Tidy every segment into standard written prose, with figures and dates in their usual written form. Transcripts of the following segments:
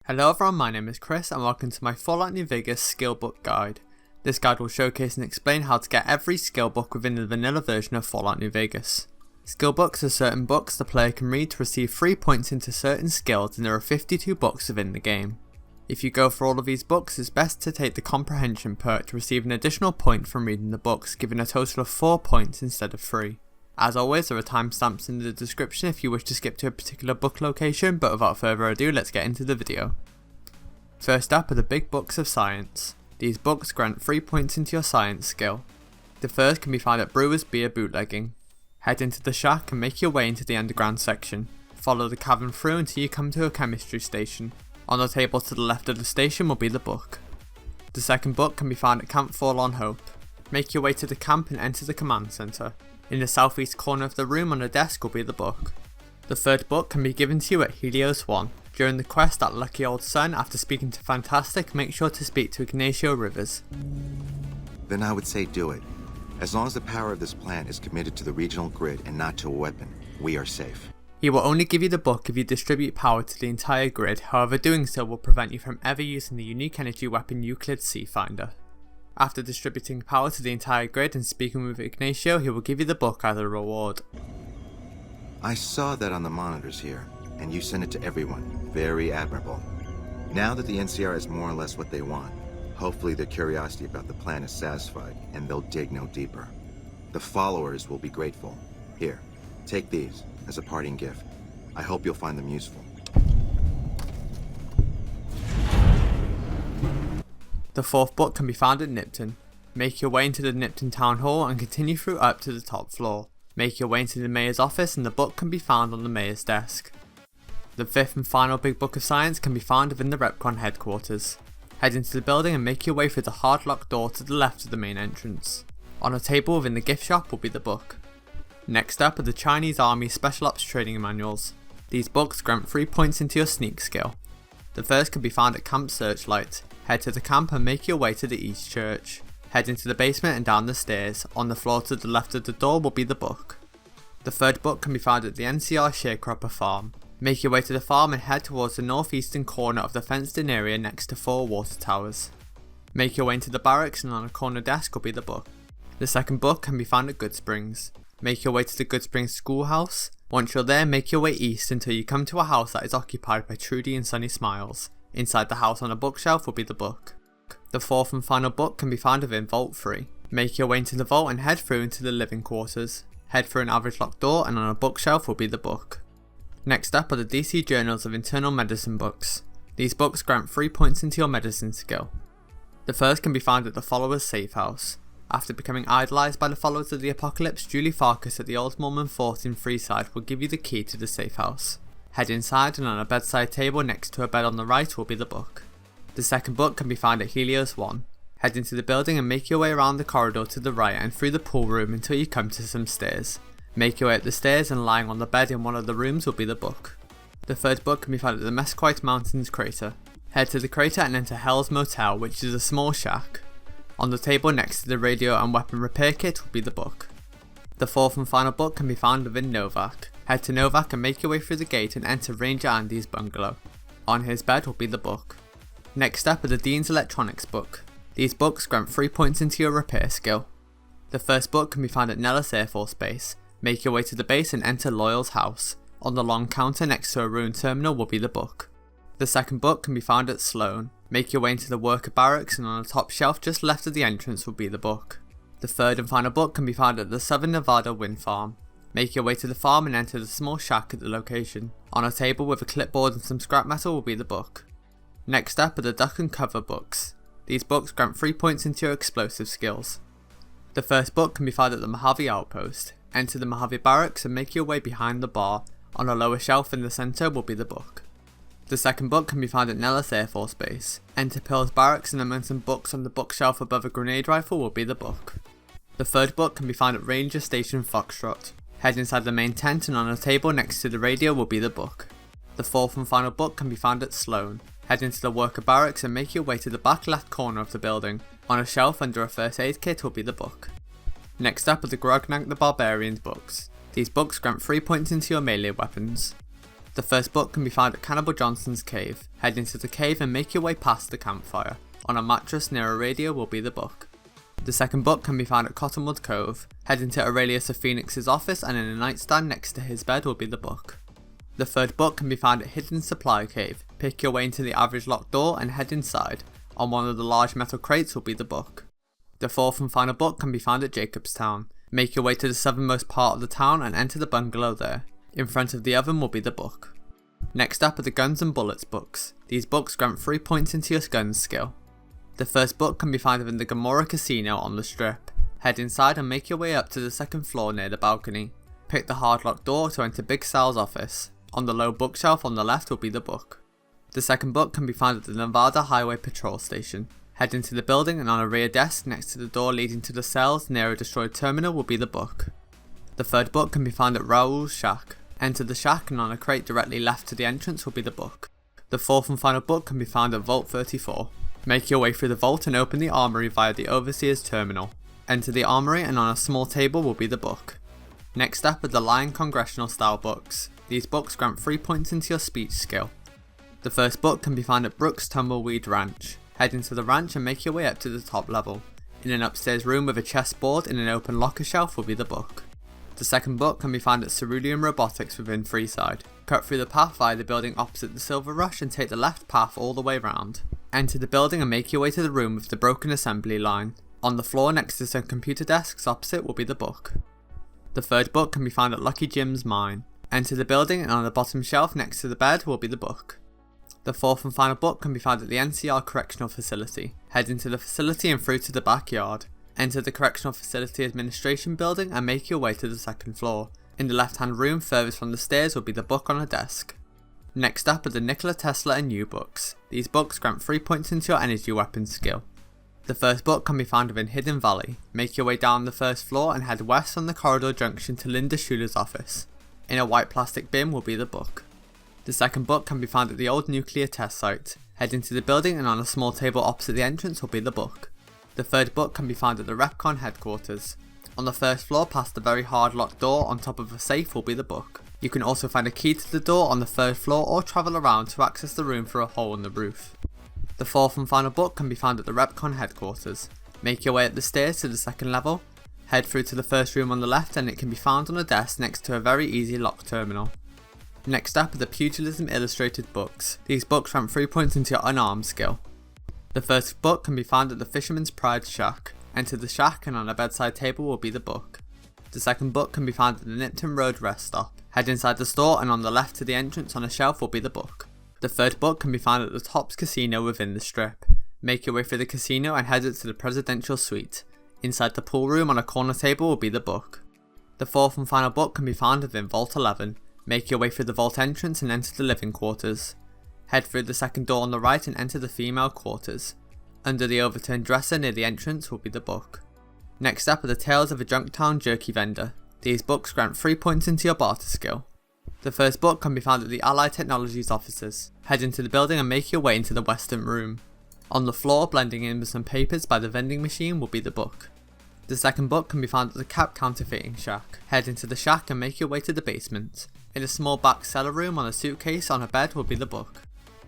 Hello everyone, my name is Chris and welcome to my Fallout New Vegas skill book guide. This guide will showcase and explain how to get every skill book within the vanilla version of Fallout New Vegas. Skill books are certain books the player can read to receive free points into certain skills, and there are 52 books within the game. If you go for all of these books, it's best to take the comprehension perk to receive an additional point from reading the books, giving a total of 4 points instead of 3. As always, there are timestamps in the description if you wish to skip to a particular book location, but without further ado, let's get into the video. First up are the big books of science. These books grant 3 points into your science skill. The first can be found at Brewer's Beer Bootlegging. Head into the shack and make your way into the underground section. Follow the cavern through until you come to a chemistry station. On the table to the left of the station will be the book. The second book can be found at Camp Forlorn Hope. Make your way to the camp and enter the command center. In the southeast corner of the room on a desk will be the book. The third book can be given to you at Helios 1. During the quest at Lucky Old Sun, after speaking to Fantastic, make sure to speak to Ignacio Rivers. Then I would say do it. As long as the power of this plant is committed to the regional grid and not to a weapon, we are safe. He will only give you the book if you distribute power to the entire grid, however doing so will prevent you from ever using the unique energy weapon Euclid Seafinder. After distributing power to the entire grid and speaking with Ignacio, he will give you the book as a reward. I saw that on the monitors here, and you sent it to everyone. Very admirable. Now that the NCR is more or less what they want, hopefully their curiosity about the plan is satisfied, and they'll dig no deeper. The followers will be grateful. Here, take these as a parting gift. I hope you'll find them useful. The fourth book can be found at Nipton. Make your way into the Nipton Town Hall and continue through up to the top floor. Make your way into the Mayor's office and the book can be found on the Mayor's desk. The fifth and final big book of science can be found within the Repcon headquarters. Head into the building and make your way through the hard locked door to the left of the main entrance. On a table within the gift shop will be the book. Next up are the Chinese Army Special Ops Training Manuals. These books grant 3 points into your sneak skill. The first can be found at Camp Searchlight. Head to the camp and make your way to the East Church. Head into the basement and down the stairs. On the floor to the left of the door will be the book. The third book can be found at the NCR Sharecropper Farm. Make your way to the farm and head towards the northeastern corner of the fenced in area next to 4 water towers. Make your way into the barracks and on a corner desk will be the book. The second book can be found at Goodsprings. Make your way to the Goodsprings schoolhouse. Once you're there, make your way east until you come to a house that is occupied by Trudy and Sunny Smiles. Inside the house on a bookshelf will be the book. The fourth and final book can be found within Vault 3. Make your way into the vault and head through into the living quarters. Head through an average locked door and on a bookshelf will be the book. Next up are the DC Journals of Internal Medicine books. These books grant 3 points into your medicine skill. The first can be found at the Followers' Safe House. After becoming idolised by the followers of the Apocalypse, Julie Farkas at the Old Mormon Fort in Freeside will give you the key to the safe house. Head inside and on a bedside table next to a bed on the right will be the book. The second book can be found at Helios 1. Head into the building and make your way around the corridor to the right and through the pool room until you come to some stairs. Make your way up the stairs and lying on the bed in one of the rooms will be the book. The third book can be found at the Mesquite Mountains crater. Head to the crater and enter Hell's Motel, which is a small shack. On the table next to the radio and weapon repair kit will be the book. The fourth and final book can be found within Novak. Head to Novak and make your way through the gate and enter Ranger Andy's bungalow. On his bed will be the book. Next up are the Dean's Electronics book. These books grant 3 points into your repair skill. The first book can be found at Nellis Air Force Base. Make your way to the base and enter Loyal's house. On the long counter next to a ruined terminal will be the book. The second book can be found at Sloan. Make your way into the worker barracks and on the top shelf just left of the entrance will be the book. The third and final book can be found at the Southern Nevada Wind Farm. Make your way to the farm and enter the small shack at the location. On a table with a clipboard and some scrap metal will be the book. Next up are the Duck and Cover books. These books grant 3 points into your explosive skills. The first book can be found at the Mojave Outpost. Enter the Mojave Barracks and make your way behind the bar. On a lower shelf in the centre will be the book. The second book can be found at Nellis Air Force Base. Enter Pearl's Barracks and among some books on the bookshelf above a grenade rifle will be the book. The third book can be found at Ranger Station Foxtrot. Head inside the main tent and on a table next to the radio will be the book. The fourth and final book can be found at Sloan. Head into the worker barracks and make your way to the back left corner of the building. On a shelf under a first aid kit will be the book. Next up are the Grognak the Barbarian books. These books grant 3 points into your melee weapons. The first book can be found at Cannibal Johnson's cave. Head into the cave and make your way past the campfire. On a mattress near a radio will be the book. The second book can be found at Cottonwood Cove. Head into Aurelius of Phoenix's office and in a nightstand next to his bed will be the book. The third book can be found at Hidden Supply Cave. Pick your way into the average locked door and head inside. On one of the large metal crates will be the book. The fourth and final book can be found at Jacobstown. Make your way to the southernmost part of the town and enter the bungalow there. In front of the oven will be the book. Next up are the Guns and Bullets books. These books grant 3 points into your guns skill. The first book can be found within the Gomorrah Casino on the Strip. Head inside and make your way up to the second floor near the balcony. Pick the hard locked door to enter Big Sal's office. On the low bookshelf on the left will be the book. The second book can be found at the Nevada Highway Patrol Station. Head into the building and on a rear desk next to the door leading to the cells near a destroyed terminal will be the book. The third book can be found at Raoul's shack. Enter the shack and on a crate directly left to the entrance will be the book. The fourth and final book can be found at Vault 34. Make your way through the vault and open the armory via the Overseer's terminal. Enter the armory and on a small table will be the book. Next up are the Lion Congressional style books. These books grant 3 points into your speech skill. The first book can be found at Brooks Tumbleweed Ranch. Head into the ranch and make your way up to the top level. In an upstairs room with a chessboard and an open locker shelf will be the book. The second book can be found at Cerulean Robotics within Freeside. Cut through the path via the building opposite the Silver Rush and take the left path all the way round. Enter the building and make your way to the room with the broken assembly line. On the floor next to some computer desks opposite will be the book. The third book can be found at Lucky Jim's mine. Enter the building and on the bottom shelf next to the bed will be the book. The fourth and final book can be found at the NCR Correctional Facility. Head into the facility and through to the backyard. Enter the Correctional Facility Administration building and make your way to the second floor. In the left hand room furthest from the stairs will be the book on a desk. Next up are the Nikola Tesla and You books. These books grant 3 points into your energy weapon skill. The first book can be found within Hidden Valley. Make your way down the first floor and head west on the corridor junction to Linda Schuler's office. In a white plastic bin will be the book. The second book can be found at the old nuclear test site. Head into the building and on a small table opposite the entrance will be the book. The third book can be found at the Repcon headquarters. On the first floor past the very hard locked door on top of a safe will be the book. You can also find a key to the door on the third floor or travel around to access the room through a hole in the roof. The fourth and final book can be found at the Repcon headquarters. Make your way up the stairs to the second level. Head through to the first room on the left and it can be found on a desk next to a very easy lock terminal. Next up are the Pugilism illustrated books. These books rank 3 points into your unarmed skill. The first book can be found at the Fisherman's Pride shack. Enter the shack and on a bedside table will be the book. The second book can be found at the Nipton Road rest stop. Head inside the store and on the left to the entrance on a shelf will be the book. The third book can be found at the Tops Casino within the Strip. Make your way through the casino and head up to the Presidential Suite. Inside the pool room on a corner table will be the book. The fourth and final book can be found within Vault 11. Make your way through the vault entrance and enter the living quarters. Head through the second door on the right and enter the female quarters. Under the overturned dresser near the entrance will be the book. Next up are the Tales of a Junktown Jerky Vendor. These books grant 3 points into your barter skill. The first book can be found at the Allied Technologies offices. Head into the building and make your way into the western room. On the floor, blending in with some papers by the vending machine will be the book. The second book can be found at the Cap Counterfeiting Shack. Head into the shack and make your way to the basement. In a small back cellar room on a suitcase on a bed will be the book.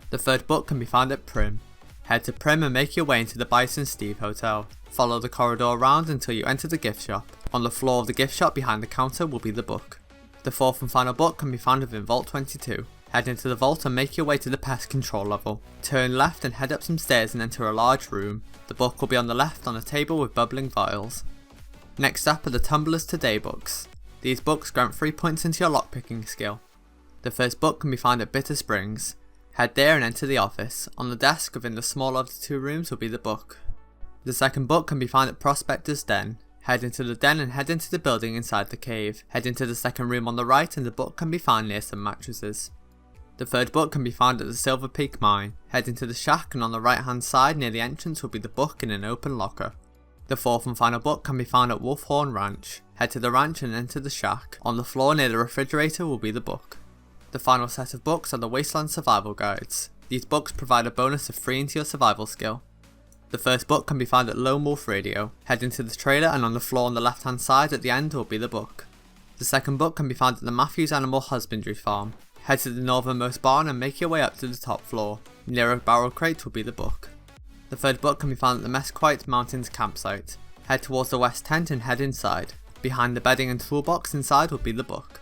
The third book can be found at Prim. Head to Prim and make your way into the Bison Steve Hotel. Follow the corridor around until you enter the gift shop. On the floor of the gift shop behind the counter will be the book. The fourth and final book can be found within Vault 22. Head into the vault and make your way to the pest control level. Turn left and head up some stairs and enter a large room. The book will be on the left on a table with bubbling vials. Next up are the Tumblers Today books. These books grant 3 points into your lockpicking skill. The first book can be found at Bitter Springs. Head there and enter the office. On the desk within the smaller of the two rooms will be the book. The second book can be found at Prospector's Den. Head into the den and head into the building inside the cave. Head into the second room on the right and the book can be found near some mattresses. The third book can be found at the Silver Peak Mine. Head into the shack and on the right hand side near the entrance will be the book in an open locker. The fourth and final book can be found at Wolfhorn Ranch. Head to the ranch and enter the shack. On the floor near the refrigerator will be the book. The final set of books are the Wasteland Survival Guides. These books provide a bonus of 3 into your survival skill. The first book can be found at Lone Wolf Radio. Head into the trailer and on the floor on the left hand side at the end will be the book. The second book can be found at the Matthews Animal Husbandry Farm. Head to the northernmost barn and make your way up to the top floor. Near a barrel crate will be the book. The third book can be found at the Mesquite Mountains campsite. Head towards the west tent and head inside. Behind the bedding and toolbox inside will be the book.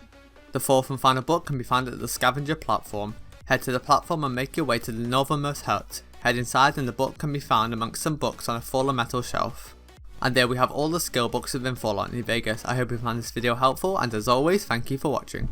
The fourth and final book can be found at the scavenger platform. Head to the platform and make your way to the northernmost hut. Head inside and the book can be found amongst some books on a fallen metal shelf. And there we have all the skill books within Fallout New Vegas. I hope you found this video helpful, and as always, thank you for watching.